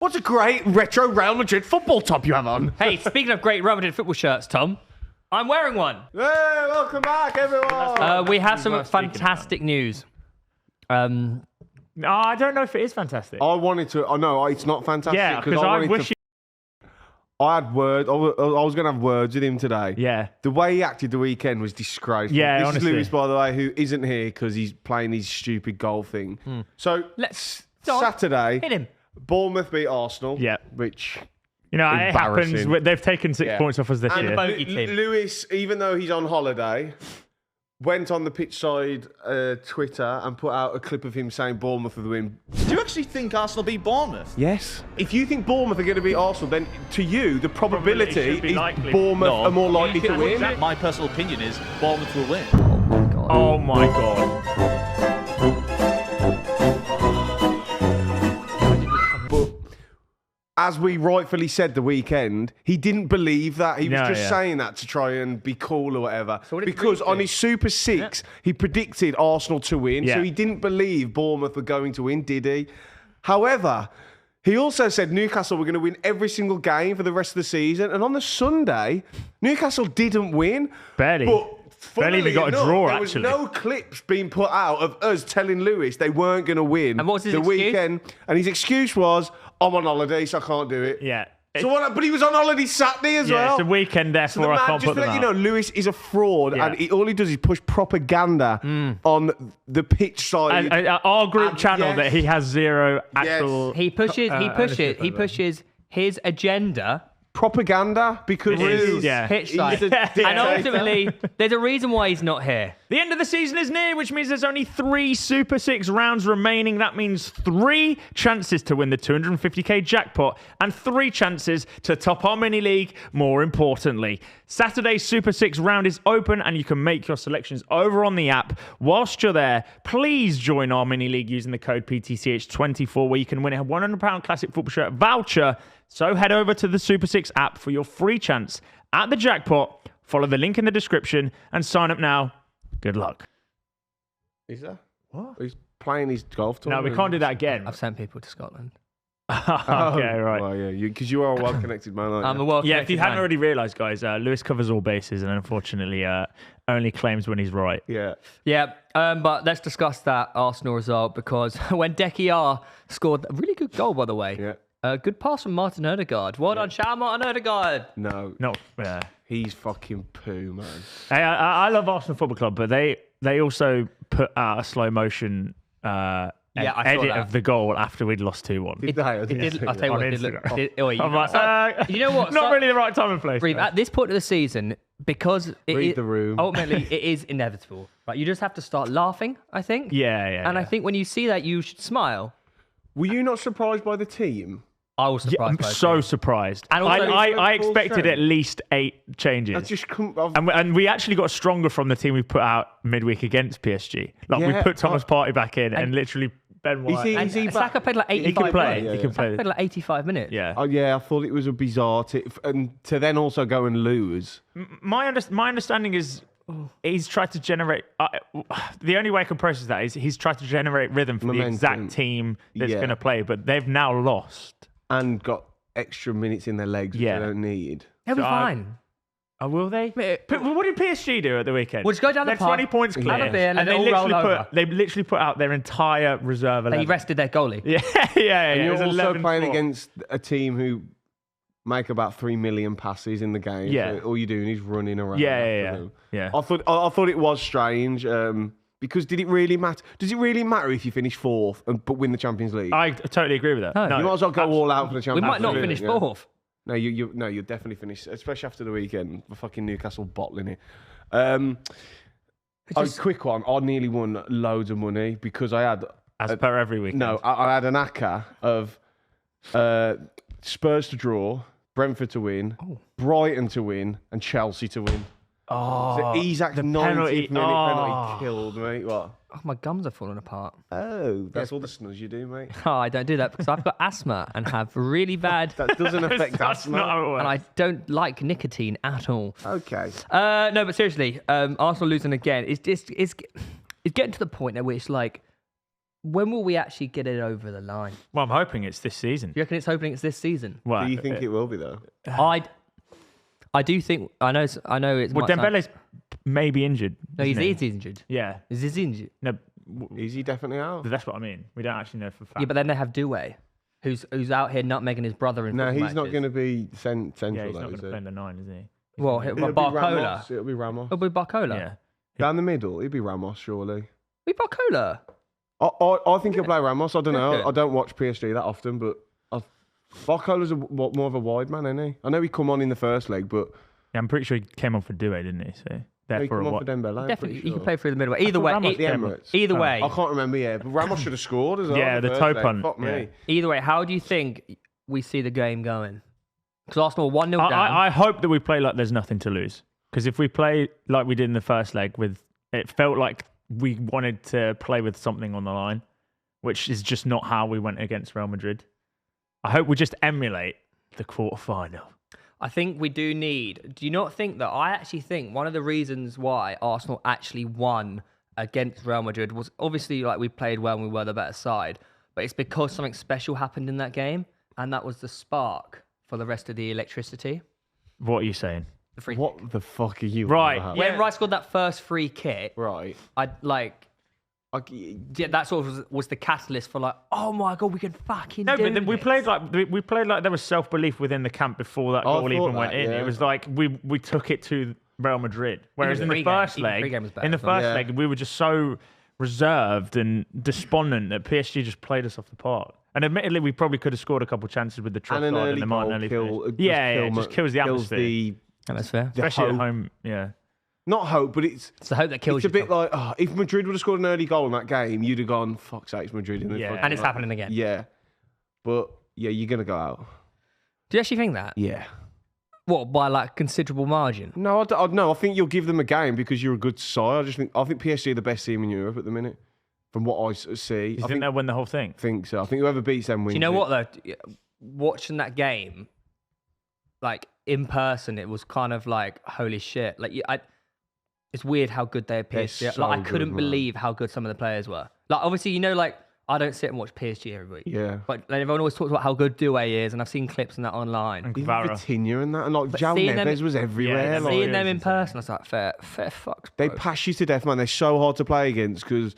What a great retro Real Madrid football top you have on. Hey, speaking of great Real Madrid football shirts, Tom, I'm wearing one. Hey, welcome back, everyone. We have some fantastic news. No, I don't know if it is fantastic. I wanted to. Oh no, it's not fantastic. Yeah, because I wish. I had words. I was going to have words with him today. Yeah. The way he acted the weekend was disgraceful. Yeah, this honestly. is Lewis, by the way, who isn't here because he's playing his stupid golf thing. So Saturday, hit him. Bournemouth beat Arsenal. Yeah. Which, it happens. embarrassing. They've taken 6 points off us this And year. the bogey team. Lewis, even though he's on holiday, went on the pitchside Twitter and put out a clip of him saying Bournemouth will win. Do you actually think Arsenal beat Bournemouth? Yes. If you think Bournemouth are going to beat Arsenal, then to you, the probability should be is likely. Bournemouth No. are more likely to win. My personal opinion is Bournemouth will win. Oh my god. But as we rightfully said the weekend, he didn't believe that. He was just saying that to try and be cool or whatever. So what did because Reece on do? his Super 6, he predicted Arsenal to win. Yeah. So he didn't believe Bournemouth were going to win, did he? However, he also said Newcastle were going to win every single game for the rest of the season. And on the Sunday, Newcastle didn't win. Barely. But Barely even got a enough, draw, there actually. was no clips being put out of us telling Lewis they weren't going to win And what was his the excuse? weekend. And his excuse was, I'm on holiday, so I can't do it. Yeah. So what? But he was on holiday Saturday as well. It's a weekend, So therefore the I man, can't just put to them let out. you know, Lewis is a fraud, Yeah. and all he does is push propaganda on the pitch side. And our group And channel yes. that he has zero actual. He pushes his agenda. propaganda because he's, Yeah. Pitch he's side. a And dictator. ultimately, there's a reason why he's not here. The end of the season is near, which means there's only 3 Super 6 rounds remaining. That means 3 chances to win the 250k jackpot and 3 chances to top our mini league, more importantly. Saturday's Super 6 round is open and you can make your selections over on the app. Whilst you're there, please join our mini league using the code PTCH24 where you can win a £100 classic football shirt voucher. So head over to the Super 6 app for your free chance at the jackpot. Follow the link in the description and sign up now. Good luck. Is that? What? He's playing his golf No, tournament. we can't do that again. I've sent people to Scotland. Okay, right. Well, yeah, because you are a well-connected man, aren't you? I'm a well. Yeah, if you hadn't already realised, guys, Lewis covers all bases and unfortunately only claims when he's right. Yeah. Yeah, but let's discuss that Arsenal result because when Dekiar scored a really good goal, by the way. Yeah. Good pass from Martin Odegaard. Well done, shout out Martin Odegaard. No. No, He's fucking poo, man. hey, I love Arsenal Football Club, but they also put out a slow motion I saw edit that. of the goal after we'd lost 2-1. Did they? I It didn't did, see I'll tell you On what, it did look. Instagram. I'm like, you know what? Not really the right time and place. Reeve, though. at this point of the season, because Read the room. ultimately it is inevitable. Right, you just have to start laughing. I think. Yeah. And I think when you see that, you should smile. Were you not surprised by the team? I was Yeah, surprised. I'm by it so too. surprised. And also- I Full expected strength. at least 8 changes. I just couldn't. And we actually got stronger from the team we put out midweek against PSG. Like we Yeah, put Thomas Partey back in and literally Ben White. he- And Is back? Saka played like 85 He can play. minutes. Yeah, He can Saka play. played like 85 minutes. Yeah. Oh yeah, I thought it was a bizarre, and to then also go and lose. My understanding is he's tried to generate. The only way I can process that is he's tried to generate rhythm for Momentum. the exact team that's Yeah. going to play, but they've now lost. And got extra minutes in their legs, which Yeah. they don't need. They'll be So fine. Oh, will they? Mate, What did PSG do at the weekend? We'll just go down the They're pub, 20 points have clear, a beer, and and then they all roll literally over. they literally put out their entire reserve 11. They rested their goalie. Yeah. And It you're was also 11 playing 4. against a team who make about 3 million passes in the game. Yeah. So all you're doing is running around. Yeah, after yeah, them. yeah. I thought it was strange. Because did it really matter? Does it really matter if you finish 4th but win the Champions League? I totally agree with that. No. you might as well go all out for the We Champions might not League. finish yeah. 4th. No, you'll definitely finish, especially after the weekend. The fucking Newcastle bottling it. Quick one. I nearly won loads of money because I had. As per every week. No, I had an ACCA of Spurs to draw, Brentford to win, Brighton to win, and Chelsea to win. Oh, So Isaac the 90th penalty. minute Oh. penalty killed me. What? Oh, my gums are falling apart. Oh, that's all the snuzz you do, mate. Oh, I don't do that because I've got asthma and have really bad. That doesn't affect That's asthma. not how it works. And I don't like nicotine at all. Okay. No, but seriously, Arsenal losing again. It's getting to the point now where it's like when will we actually get it over the line? Well, I'm hoping it's this season. Do you reckon it's hoping it's this season? Well, Do you think it will be though? I do think. I know. It's. Well, Dembele's maybe injured. No, he's isn't he? injured. Yeah. Is he injured? No, Is he definitely out? that's what I mean. We don't actually know for a fact. Yeah, but then they have Doué, who's out here nutmegging his brother in No, football he's not matches. going to be central. yeah, he's not though, going is to he? play in the 9, is he? Well, It'll be Barcola. Ramos. It'll be Ramos. It'll be Barcola. Yeah. Down the middle, it'll be Ramos, surely. Be Barcola. I think he'll play Ramos. I don't know. Okay. I don't watch PSG that often, but Barcola's more of a wide man, isn't he? I know he come on in the first leg, but Yeah, I'm pretty sure he came on for Doué, didn't he? So he therefore, come on what? for Dembele. I'm Definitely, pretty he can sure. play through the middle. Either thought way, Ramos The Emirates. either way, I can't remember, yeah. But Ramos should have scored as well. Yeah, in the first toe leg. punt, Fuck me. yeah. either way. How do you think we see the game going? Because Arsenal 1-0 down. I hope that we play like there's nothing to lose. Because if we play like we did in the first leg, it felt like we wanted to play with something on the line, which is just not how we went against Real Madrid. I hope we just emulate the quarterfinal. I think we do need. Do you not think that? I actually think one of the reasons why Arsenal actually won against Real Madrid was obviously like we played well and we were the better side, but it's because something special happened in that game, and that was the spark for the rest of the electricity. What are you saying? The free kick. What the fuck are you Right, on about? yeah. When Rice scored that first free kick, Right. yeah, that sort of was the catalyst for like, oh my god, we can fucking No, do but then we this. played like there was self belief within the camp before that goal thought even went that, in. yeah. It was like we took it to Real Madrid. Whereas in the pre-game- first even leg, pre-game was better, in the wasn't first it? leg, we were just so reserved and despondent that PSG just played us off the park. And admittedly, we probably could have scored a couple chances with the And an Trossard early and the goal Martinelli kill, finish. It just kills the atmosphere. That's fair. Especially at hope. home, yeah. Not hope, but it's It's the hope that kills it's you. a bit Tom. like if Madrid would have scored an early goal in that game, you'd have gone, fuck's sake, it's Madrid in the Yeah. fucking And it's like- happening again. Yeah. But yeah, you're gonna go out. Do you actually think that? Yeah. What, by like considerable margin? No, no, I think you'll give them a game because you're a good side. I think PSG are the best team in Europe at the minute, from what I see. You I think they'll win the whole thing? think so. I think whoever beats them wins. Do you know it. what though? Watching that game, like in person, it was kind of like holy shit. Like it's weird how good they appear. They're so Like I good, couldn't man. believe how good some of the players were. Like obviously, like I don't sit and watch PSG every week. Yeah. But like, everyone always talks about how good Doué is, and I've seen clips and that online. And Even Kvara. Vitinha and that, and like João seeing them- Neves was everywhere. Yeah, like, Seeing them it's in insane. person, I was like, fair fucks. they bro. pass you to death, man. They're so hard to play against because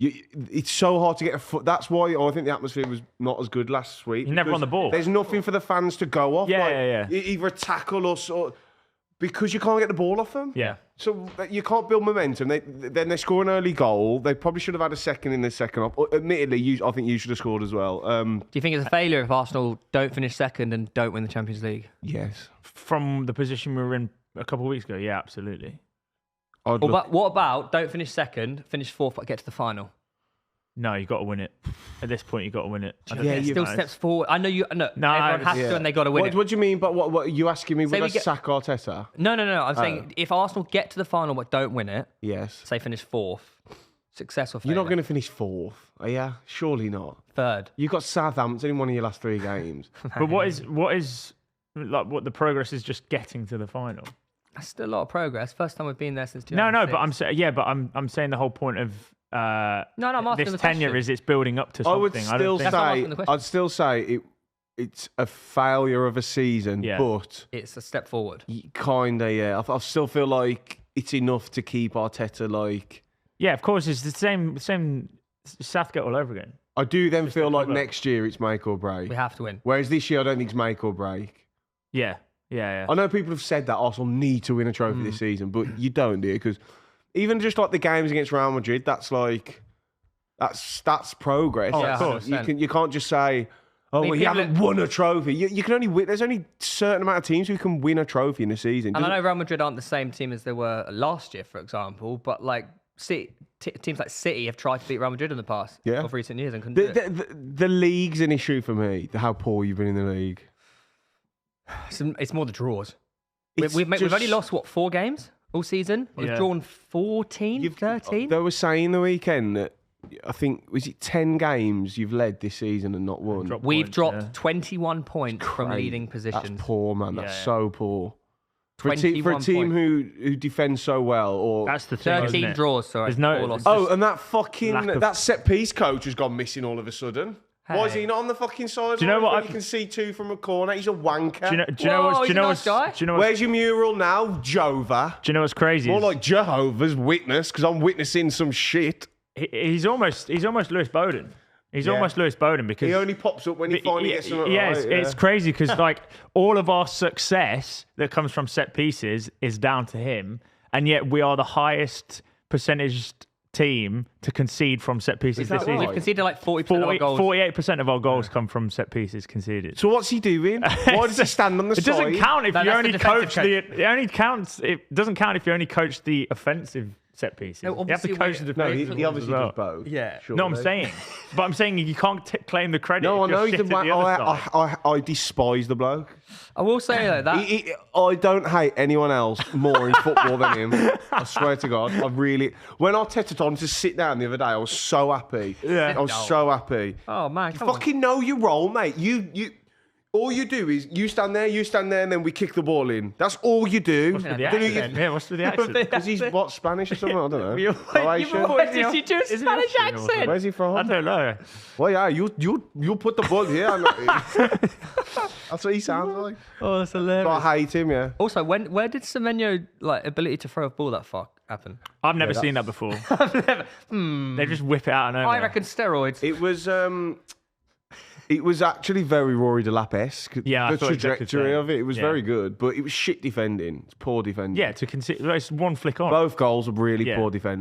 it's so hard to get a foot. That's why I think the atmosphere was not as good last week. You're never because on the ball. There's nothing for the fans to go off. Yeah, like, yeah. Either a tackle or because you can't get the ball off them. Yeah. So you can't build momentum. Then they score an early goal. They probably should have had a second in the second half. Admittedly, I think you should have scored as well. Do you think it's a failure if Arsenal don't finish second and don't win the Champions League? Yes. From the position we were in a couple of weeks ago, yeah, absolutely. What about don't finish second, finish fourth, but get to the final? No, you got to win it. At this point, you got to win it. I don't Yeah, think you- Still it's- steps forward. I know you. No, No, everyone has Yeah. to, and they got to win it. What do you mean? But what are you asking me? Say Would we I get- sack Arteta? No. I'm saying if Arsenal get to the final but don't win it, Yes. say finish fourth, success or failure. You're not going to finish fourth, are you? Surely not. third. You got Southampton in one of your last 3 games. But what is like what the progress is just getting to the final? That's still a lot of progress. First time we've been there since 2006. No, but I'm saying I'm saying the whole point of No, I'm asking this the tenure question. is it's building up to I something. would don't still think- That's why I'm say asking the question. I'd still say it's a failure of a season, Yeah. but It's a step forward. kinda yeah. I still feel like it's enough to keep Arteta like. yeah, of course, it's the same Southgate all over again. I do then feel like problem. next year it's make or break. We have to win. Whereas this year I don't think it's make or break. Yeah. I know people have said that Arsenal need to win a trophy this season, but you don't, do you? Because even just like the games against Real Madrid, that's progress. Oh, Yeah, of course. 100%. You can't just say, oh, mean, well, you people haven't won a trophy. You can only win. There's only a certain amount of teams who can win a trophy in a season. And I know Real Madrid aren't the same team as they were last year, for example, but like teams like City have tried to beat Real Madrid in the past Yeah. of recent years and couldn't do it. The league's an issue for me. How poor you've been in the league. It's more the draws. It's We've only just- lost, 4 games all season? We've Yeah. drawn 14, 13? They were saying the weekend that I think was it 10 games you've led this season and not won. Dropped We've points, dropped yeah. 21 points from Crazy. leading positions. That's poor, man. That's Yeah. so poor. For a 21 team points. who defends so well, or That's the thing. 13 isn't it? draws, sorry. There's no- all lost. oh, and that fucking lack of- that set piece coach has gone missing all of a sudden. Why is Hey. he not on the fucking side? Do you know what You I've- can see two from a corner. He's a wanker. Do you know Whoa, what's? Do he's you know a what's? nice guy. Do you know what's? Where's your mural now, Jova? Do you know what's crazy? More is like Jehovah's Witness, because I'm witnessing some shit. he's almost Lewis Bowden. He's Yeah. almost Lewis Bowden because He only pops up when he finally gets something yeah, right. it's crazy because like all of our success that comes from set pieces is down to him, and yet we are the highest percentage team to concede from set pieces Is this that season. right? We've conceded like 40% of our goals. 48% of our goals come from set pieces conceded. So what's he doing? Why does he stand on the It side? doesn't count if No, you that's only the defensive coach the. It only counts. It doesn't count if you only coach the offensive set pieces. No, you have to obviously coach we- the No, defensive he obviously as well. does both. Yeah. surely. No, I'm saying, but I'm saying you can't claim the credit. No, I if you're know. shit at the other side. I despise the bloke. I will say though that I don't hate anyone else more in football than him. I swear to God. I really. When Arteta told him to sit down the other day, I was so happy. Yeah. I was so happy. oh man, come on. Fucking know your role, mate. You. All you do is you stand there, and then we kick the ball in. That's all you do. With the Yeah. accent. Yeah, what's with the accent? Because he's what, Spanish or something? I don't know. You Croatian? always did you do a Is he Spanish Austrian or accent? Where's he from? I don't know. Well, yeah, you put the ball here. That's what he sounds like. Oh, that's But hilarious. I hate him, yeah. Also, where did Semenyo like ability to throw a ball that far happen? I've never seen that before. They just whip it out of nowhere. I reckon steroids. It was actually very Rory Delap-esque. Yeah, I the thought exactly the trajectory same. of it. It was Yeah. very good, but it was shit defending. It's poor defending. Yeah, to consider it's one flick on. Both goals were really Yeah. poor defending.